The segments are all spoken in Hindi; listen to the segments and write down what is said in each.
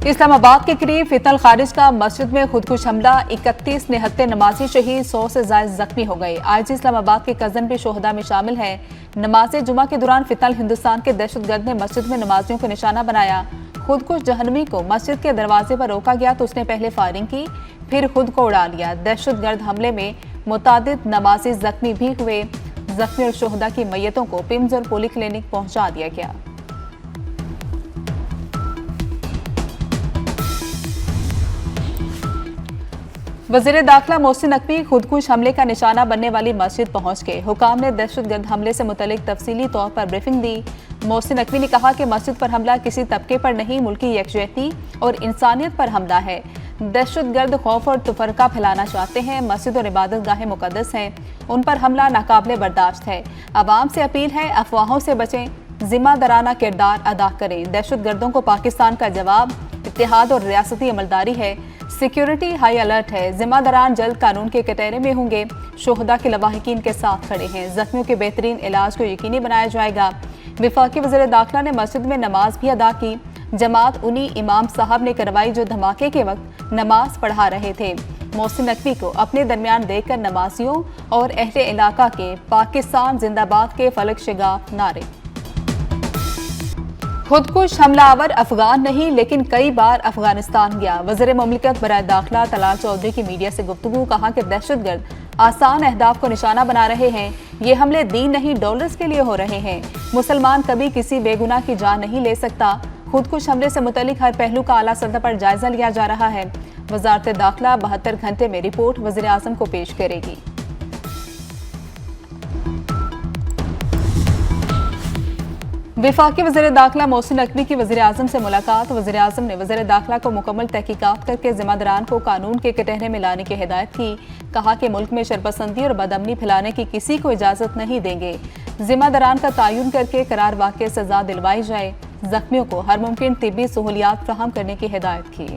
इस्लामाबाद के करीब फितल खारिज का मस्जिद में खुदकुश हमला, 31 निहत्ते नमाजी शहीद, 100 से ज्यादा जख्मी हो गए। आईजी इस्लामाबाद के कजन भी शोहदा में शामिल हैं। नमाज जुमा के दौरान फितल हिंदुस्तान के दहशतगर्द ने मस्जिद में नमाजियों को निशाना बनाया। खुदकुश जहनवी को मस्जिद के दरवाजे पर रोका गया तो उसने पहले फायरिंग की, फिर खुद को उड़ा लिया। दहशतगर्द हमले में मुतादिद नमाजी जख्मी भी हुए। जख्मी और शोहदा की मैयतों को पिम्स और पोली क्लिनिक पहुंचा दिया गया। वजीर दाखिला मोहसिन नकवी खुदकुश हमले का निशाना बनने वाली मस्जिद पहुंच गए। हुकाम ने दहशतगर्द हमले से मुतल्लिक तफसीली तौर पर ब्रीफिंग दी। मोहसिन नकवी ने कहा कि मस्जिद पर हमला किसी तबके पर नहीं, मुल्की यकजहती और इंसानियत पर हमला है। दहशतगर्द खौफ और तफरका फैलाना चाहते हैं। मस्जिद और इबादत गाहें मुकद्दस हैं, उन पर हमला नाकाबिले बर्दाश्त है। अवाम से अपील है, अफवाहों से बचें, जिम्मेदाराना किरदार अदा करें। दहशतगर्दों को पाकिस्तान का जवाब इत्तेहाद और रियासती अमलदारी है। सिक्योरिटी हाई अलर्ट है। जिम्मेदारान जल्द कानून के कटहरे में होंगे। शोहदा के लवाहिकीन के साथ खड़े हैं। जख्मियों के बेहतरीन इलाज को यकीनी बनाया जाएगा। विफाकी वज़ीर दाखिला ने मस्जिद में नमाज भी अदा की। जमात उन्हीं इमाम साहब ने करवाई जो धमाके के वक्त नमाज पढ़ा रहे थे। मोहसिन नकवी को अपने दरमियान देखकर नमाजियों और अहले इलाका के पाकिस्तान जिंदाबाद के फलक शिगाफ नारे। खुदकुश हमलावर अफगान नहीं लेकिन कई बार अफगानिस्तान गया। वज़ीर मुमलिकत बराए दाखिला तलाल चौधरी की मीडिया से गुफ्तगू, कहा कि दहशतगर्द आसान अहदाफ को निशाना बना रहे हैं। ये हमले दीन नहीं डॉलर्स के लिए हो रहे हैं। मुसलमान कभी किसी बेगुनाह की जान नहीं ले सकता। खुदकुश हमले से मुतल्लिक हर पहलू का आला सतह पर जायजा लिया जा रहा है। वजारत दाखिला 72 घंटे में रिपोर्ट वज़ीर आज़म को पेश करेगी। विफाकी वज़ीर दाखिला मोहसिन नकवी की वज़ीर आज़म से मुलाकात। वज़ीर आज़म ने वज़ीर दाखिला को मुकम्मल तहकीकात करके जिम्मेदारान को कानून के कटहरे में लाने की हिदायत की। कहा कि मुल्क में शरपसंदी और बदअमनी फैलाने की किसी को इजाज़त नहीं देंगे। जिम्मेदारान का तयन करके करार वाक़ई सजा दिलवाई जाए। जख्मियों को हर मुमकिन तिब्बी सहूलियात फराहम करने की हिदायत की।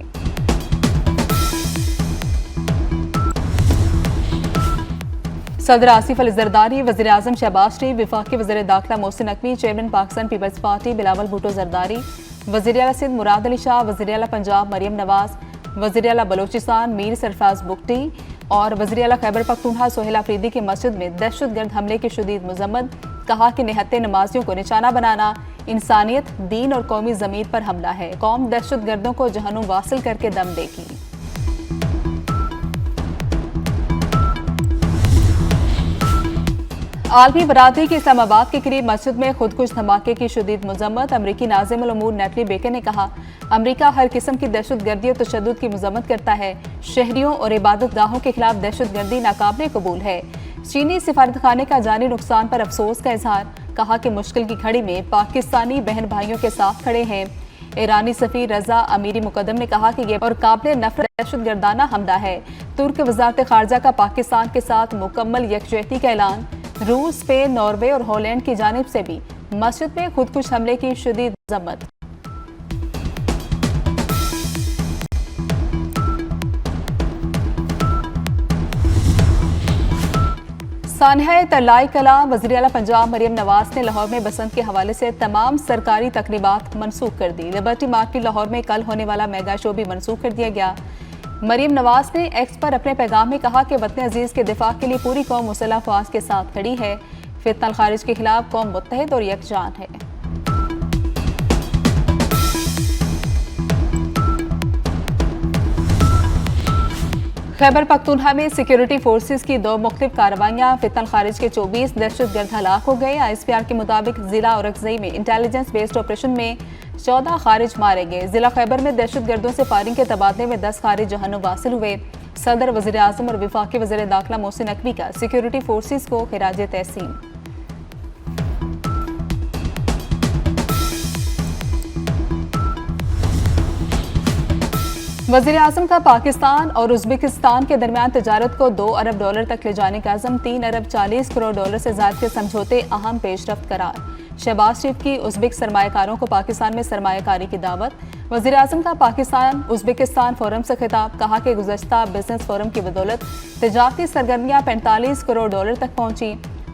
सदर आसिफ अली जरदारी, वज़ीर आज़म शहबाज शरीफ, विफाकी वज़ीर दाखिला Mohsin Naqvi, chairman Pakistan Peoples Party Bilawal Bhutto Zardari, वज़ीर आला सिंध मुराद अली शाह, वज़ीर आला पंजाब मरियम नवाज, वज़ीर आला बलोचिस्तान मीर सरफराज बुगटी और वज़ीर आला खैबर पख्तूनख्वा सोहेल अफरीदी की मस्जिद में दहशतगर्द हमले की शदीद मजम्मत। कहा कि निहत्ते नमाजियों को निशाना बनाना इंसानियत, दीन और कौमी ज़मीर पर हमला है। कौम दहशतगर्दों को जहन्नुम वासिल करके दम देगी। आलमी बरादरी की इस्लामाबाद के करीब मस्जिद में खुदकुश धमाके की शदीद मजम्मत। अमरीकी नाज़िम अल उमूर नेटली बेकर ने कहा, अमरीका हर किस्म की दहशतगर्दी और तशद्दुद की मजम्मत करता है। शहरियों और इबादत गाहों के खिलाफ दहशतगर्दी नाकाबिले कबूल है। चीनी सिफारतखाने का जानी नुकसान पर अफसोस का इजहार। कहा कि मुश्किल की घड़ी में पाकिस्तानी बहन भाइयों के साथ खड़े हैं। ईरानी सफीर रजा अमीरी मुकदम ने कहा कि यह और काबिल नफरत दहशतगर्दाना हमला है। तुर्क वजारत खारजा का पाकिस्तान के साथ मुकम्मल यकजहती का ऐलान। रूस, स्पेन, नॉर्वे और हॉलैंड की जानिब से भी मस्जिद में खुदकुश हमले की शदीद मजम्मत। सानिया तलाई कला, वज़ीर आला पंजाब मरियम नवाज ने लाहौर में बसंत के हवाले से तमाम सरकारी तकरीबात मनसूख कर दी। लिबर्टी मार्केट लाहौर में कल होने वाला मेगा शो भी मनसूख कर दिया गया। मरियम नवाज ने एक्स पर अपने पैगाम में कहा कि वतन अजीज के दिफा के लिए पूरी कौम मुसल्लह फौज के साथ खड़ी है। फितनल खारिज के खिलाफ कौम मुत्तहिद और यकजान है। खैबर पख्तूनख्वा में सिक्योरिटी फोर्सेस की 2 मुख्तलिफ कार्रवाइयाँ। फितनल खारिज के 24 दहशतगर्द हलाक हो गए। ISPR के मुताबिक जिला औरकजई में इंटेलिजेंस बेस्ड ऑपरेशन में 14 खारिज मारे गए। जिला खैबर में दहशतगर्दों से फायरिंग के तबादले में 10 खारिज जहन्नुम वासिल हुए। सदर, वज़ीर आज़म और विफाकी वज़ीर दाखिला मोहसिन नकवी का सिक्योरिटी फोर्सेस को खिराज तहसीन। वज़ीर आज़म का पाकिस्तान और उज़्बेकिस्तान के दरमियान तजारत को $2 अरब तक ले जाने का अज़म। $3 अरब 40 करोड़ से ज़ायद के समझौते अहम पेशरफ्त करार। शहबाज शरीफ की उज़्बेक सरमायाकारों को पाकिस्तान में सरमायाकारी की दावत। वज़ीर आज़म का पाकिस्तान उज़्बेकिस्तान फोरम से खिताब। कहा कि गुज़श्ता बिजनेस फोरम की बदौलत तजारती सरगर्मियाँ $45 करोड़ तक पहुँची।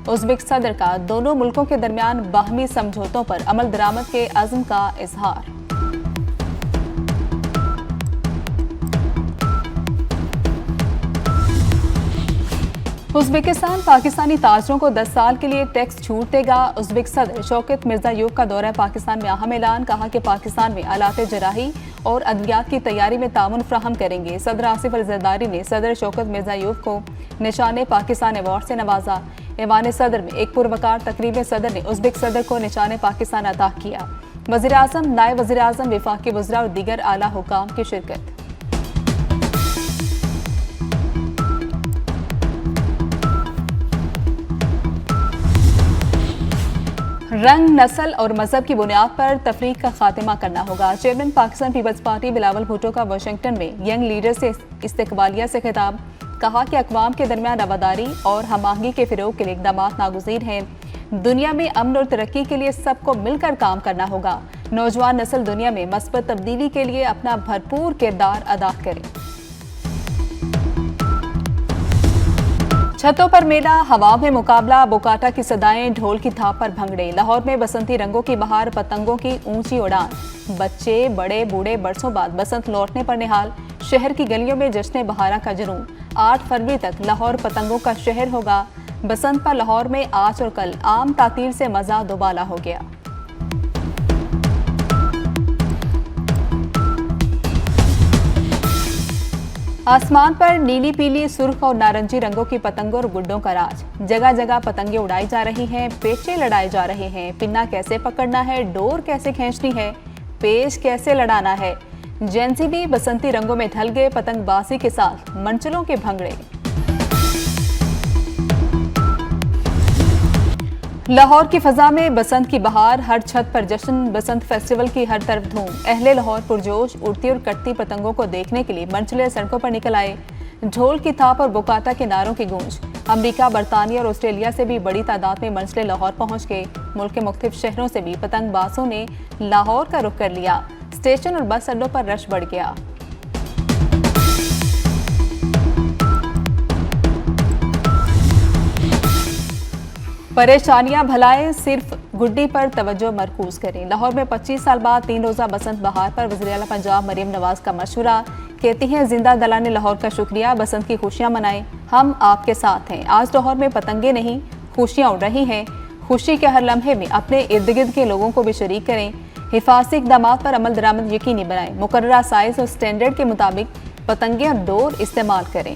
उज़्बेक सदर का दोनों मुल्कों के दरमियान बाहमी समझौतों पर अमल दरामद के अज़्म का इजहार। उज़्बेकिस्तान पाकिस्तानी ताजरों को 10 साल के लिए टैक्स छूट देगा। उज़्बेक सदर शौकत मिर्ज़ायोव का दौरा पाकिस्तान में अहम ऐलान। कहा कि पाकिस्तान में आलात जराही और अद्वियात की तैयारी में ताउन फ्राहम करेंगे। सदर आसिफ अली ज़रदारी ने सदर शौकत मिर्ज़ायोव को निशान पाकिस्तान अवार्ड से नवाजा। ऐवान सदर में एक पुरवकार तकरीब में सदर ने उज़्बेक सदर को निशान पाकिस्तान अता किया। वज़ीर आज़म, नायब वज़ीर आज़म, वफाकी वज़रा और दीगर आला हुकाम की शिरकत। रंग, नस्ल और मजहब की बुनियाद पर तफरीक का खात्मा करना होगा। Chairman Pakistan Peoples Party Bilawal Bhutto का वाशिंगटन में यंग लीडर से इस्तकबालिया से खिताब। कहा कि अक़वाम के दरमियान रवादारी और हम-आहंगी के फ़रोग़ के लिए इक़दाम नागुज़ीर हैं। दुनिया में अमन और तरक्की के लिए सबको मिलकर काम करना होगा। नौजवान नस्ल दुनिया में मस्बत तब्दीली के लिए अपना भरपूर किरदार अदा करे। छतों पर मेला, हवा में मुकाबला, बोकाटा की सदाएं, ढोल की थाप पर भंगड़े। लाहौर में बसंती रंगों की बहार, पतंगों की ऊंची उड़ान। बच्चे, बड़े, बूढ़े बरसों बाद बसंत लौटने पर निहाल। शहर की गलियों में जश्न बहारा का जुनून। 8 फरवरी तक लाहौर पतंगों का शहर होगा। बसंत पर लाहौर में आज और कल आम तातीर से मजा दोबाला हो गया। आसमान पर नीली, पीली, सुर्ख और नारंगी रंगों की पतंगों और गुड्डों का राज। जगह जगह पतंगे उड़ाई जा रही हैं, पेचे लड़ाए जा रहे हैं। पिन्ना कैसे पकड़ना है, डोर कैसे खींचनी है, पेच कैसे लड़ाना है। जेंसी भी बसंती रंगों में ढल गए। पतंगबाजी के साथ मंचलों के भंगड़े। लाहौर की फजा में बसंत की बहार, हर छत पर जश्न। बसंत फेस्टिवल की हर तरफ धूम। अहले लाहौर पुरजोश उड़ती और कटती पतंगों को देखने के लिए मंचले सड़कों पर निकल आए। ढोल की थाप और बोकाटा के नारों की गूंज। अमेरिका, बरतानिया और ऑस्ट्रेलिया से भी बड़ी तादाद में मंचले लाहौर पहुंच गए। मुल्क के मुख्तलिफ शहरों से भी पतंगबाजों ने लाहौर का रुख कर लिया। स्टेशन और बस अड्डों पर रश बढ़ गया। परेशानियां भलाएं, सिर्फ गुड्डी पर तवज्जो मरकूज करें। लाहौर में 25 साल बाद 3 रोज़ा बसंत बहार पर वज़ीर आला पंजाब मरियम नवाज का मशवरा। कहती हैं, जिंदा दलाने लाहौर का शुक्रिया, बसंत की खुशियां मनाएं, हम आपके साथ हैं। आज लाहौर में पतंगे नहीं, खुशियां उड़ रही हैं। खुशी के हर लम्हे में अपने इर्द गिर्द के लोगों को भी शरीक करें। हिफाजती इक़दामात पर अमल दरामद यकीनी बनाएं। मुकर्ररा साइज और स्टैंडर्ड के मुताबिक पतंगे और डोर इस्तेमाल करें।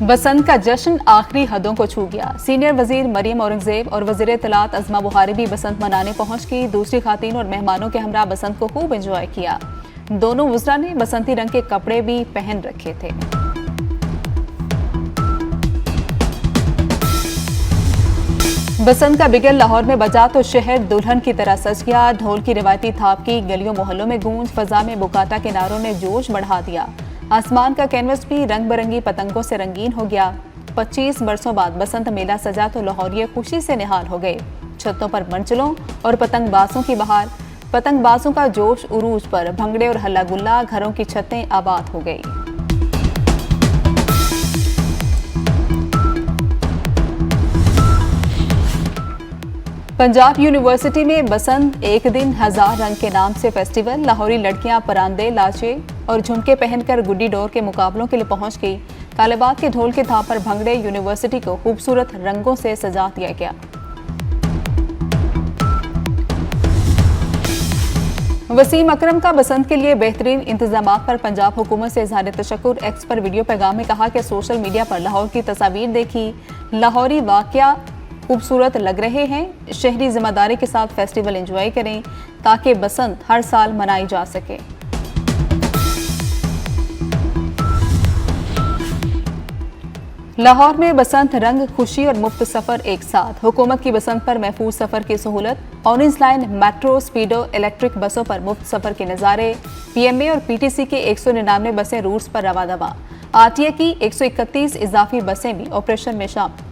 बसंत का जश्न आखिरी हदों को छू गया। सीनियर वजीर मरियम औरंगजेब और वजीर इत्तलात अज़मा बुखारी भी बसंत मनाने पहुंच गई। दूसरी खातून और मेहमानों के हमरा बसंत को खूब एंजॉय किया। दोनों वज़रा ने बसंती रंग के कपड़े भी पहन रखे थे। बसंत का बिगल लाहौर में बजा तो शहर दुल्हन की तरह सज गया। ढोल की रिवायती थाप की गलियों मोहल्लों में गूंज। फजा में बोकाटा के नारों ने जोश बढ़ा दिया। आसमान का कैनवस भी रंग बिरंगी पतंगों से रंगीन हो गया। 25 बरसों बाद बसंत मेला सजा तो लाहौरिये खुशी से निहाल हो गए। छतों पर मंचलों और पतंगबाजों की बहार। पतंगबाजों का जोश उरूज पर। भंगड़े और हल्ला गुल्ला, घरों की छतें आबाद हो गई। पंजाब यूनिवर्सिटी में बसंत एक दिन हजार रंग के नाम से फेस्टिवल। लाहौरी लड़कियां परांदे, लाचे और झुमके पहनकर गुड्डी डोर के मुकाबलों के लिए पहुंच गई। तालिबात के ढोल के थाप पर भंगड़े। यूनिवर्सिटी को खूबसूरत रंगों से सजा दिया गया। वसीम अकरम का बसंत के लिए बेहतरीन इंतजामात पर पंजाब हुकूमत से इजहार तशक्कुर। एक्स पर वीडियो पैगाम में कहा कि सोशल मीडिया पर लाहौर की तस्वीर देखी, लाहौरी वाकया खूबसूरत लग रहे हैं। शहरी जिम्मेदारी के साथ फेस्टिवल एंजॉय करें ताकि बसंत हर साल मनाई जा सके। लाहौर में बसंत रंग, खुशी और मुफ्त सफर एक साथ। हुकूमत की बसंत पर महफूज सफर की सहूलत। ऑरेंज लाइन, मेट्रो, स्पीडो, इलेक्ट्रिक बसों पर मुफ्त सफर के नज़ारे। पीएमए और पीटीसी के 199 बसें रूट्स पर रवादवा। आरटीए की 131 इजाफी बसें भी ऑपरेशन में शामिल।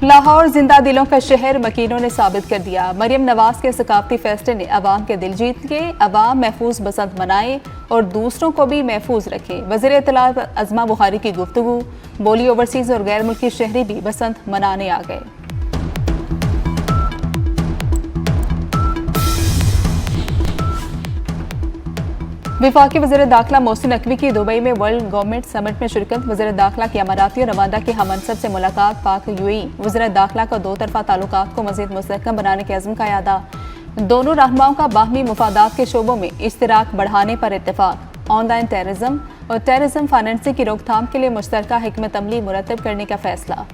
लाहौर जिंदा दिलों का शहर, मकीनों ने साबित कर दिया। मरियम नवाज के सकाफती फैसले ने अवाम के दिल जीत लिए। अवाम महफूज बसंत मनाए और दूसरों को भी महफूज रखें। वज़ीर इत्तलात अज़मा बुखारी की गुफ्तगू। बोली ओवरसीज और गैर मुल्की शहरी भी बसंत मनाने आ गए। वफाकी वज़ीर दाखिला मोहसिन नकवी की दुबई में वर्ल्ड गवर्नमेंट समिट में शिरकत। वज़ीर दाखिला की अमाराती और रवांडा के हममनसब से मुलाकात। पाक यूएई वज़ीर दाखिला का दो तरफा ताल्लुकात को मज़ीद मुस्तहकम बनाने के अज़्म का यादा। दोनों रहनुमाओं का बाहमी मुफादात के शोबों में इश्तिराक बढ़ाने पर इत्तेफाक। ऑनलाइन टेररिज्म और टेररिज्म फाइनेंसिंग की रोकथाम के लिए मुश्तरका हिकमत अमली मुरतब करने का फैसला।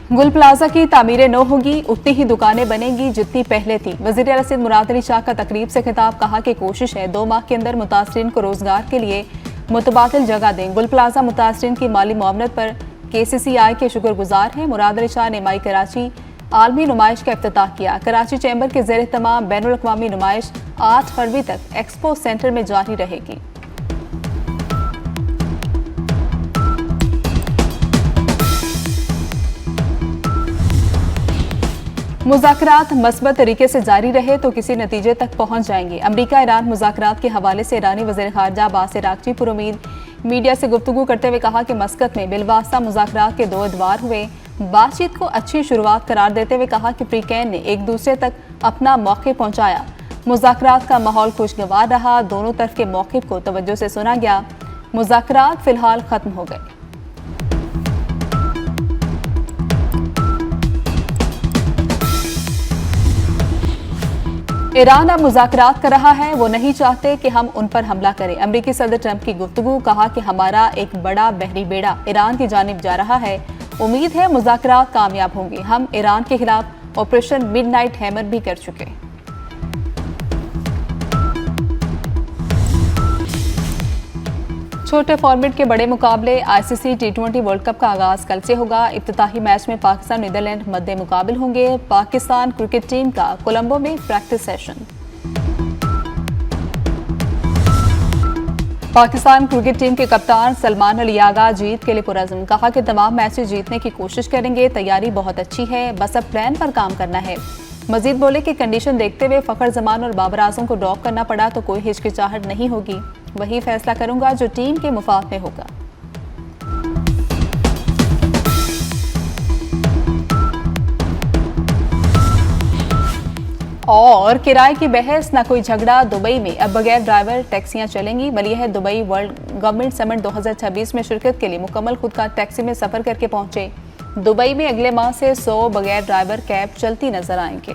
गुल प्लाजा की तामीरें न होगी, उतनी ही दुकानें बनेंगी जितनी पहले थी। वज़ीर आला सिंध मुराद अली शाह का तकरीब से खिताब। कहा कि कोशिश है 2 माह के अंदर मुतासरीन को रोजगार के लिए मुतबादिल जगह दें। गुल प्लाजा मुतासरीन की माली मुआवनत पर KCCI के शुक्रगुजार हैं। मुराद अली शाह ने माई कराची आलमी नुमाइश का इफ्तिताह किया। कराची चैम्बर के ज़ेर तमाम बैनुल अक़वामी नुमाइश 8 फरवरी तक एक्सपो सेंटर में जारी रहेगी। मुज़ाकरात मस्बत तरीके से जारी रहे तो किसी नतीजे तक पहुंच जाएंगे। अमरीका ईरान मुज़ाकरात के हवाले से ईरानी वज़ीर ख़ारजा अब्बास अराग़ची पुरुमीद मीडिया से गुफ्तगू करते हुए कहा कि मस्कत में बिलवास्ता मुज़ाकरात के 2 अदवार हुए। बातचीत को अच्छी शुरुआत करार देते हुए कहा कि फ्रीकैन ने एक दूसरे तक अपना मौक़िफ़ पहुँचाया। मुज़ाकरात का माहौल खुशगवार रहा। दोनों तरफ के मौक़िफ़ को तवज्जो से सुना गया। मुज़ाकरात फ़िलहाल ख़त्म हो गए। ईरान अब मुज़ाकरात कर रहा है। वो नहीं चाहते कि हम उन पर हमला करें। अमरीकी सदर ट्रंप की गुफ्तगू। कहा कि हमारा एक बड़ा बहरी बेड़ा ईरान की जानिब जा रहा है। उम्मीद है मुज़ाकरात कामयाब होंगे। हम ईरान के खिलाफ ऑपरेशन मिडनाइट हैमर भी कर चुके। छोटे फॉर्मेट के बड़े मुकाबले ICC T20 वर्ल्ड कप का आगाज कल से होगा। इफ्तिताही मैच में पाकिस्तान नीदरलैंड मद्दे मुकाबिल होंगे। पाकिस्तान क्रिकेट टीम का कोलंबो में practice session. Pakistan cricket team के कप्तान सलमान अली यागा जीत के लिए पुरज़्म। कहा कि तमाम मैचेस जीतने की कोशिश करेंगे। तैयारी बहुत अच्छी है, बस अब प्लान पर काम करना है। मजीद बोले कि कंडीशन देखते हुए फ़खर जमान और बाबर आजम को ड्रॉप करना पड़ा तो कोई हिचकिचाहट नहीं होगी। वही फैसला करूंगा जो टीम के मुफाद में होगा। और किराए की बहस ना कोई झगड़ा। दुबई में अब बगैर ड्राइवर टैक्सियां चलेंगी। मलिया है दुबई वर्ल्ड गवर्नमेंट समिट 2026 में शिरकत के लिए मुकम्मल खुद का टैक्सी में सफर करके पहुंचे। दुबई में अगले माह से 100 बगैर ड्राइवर कैब चलती नजर आएंगे।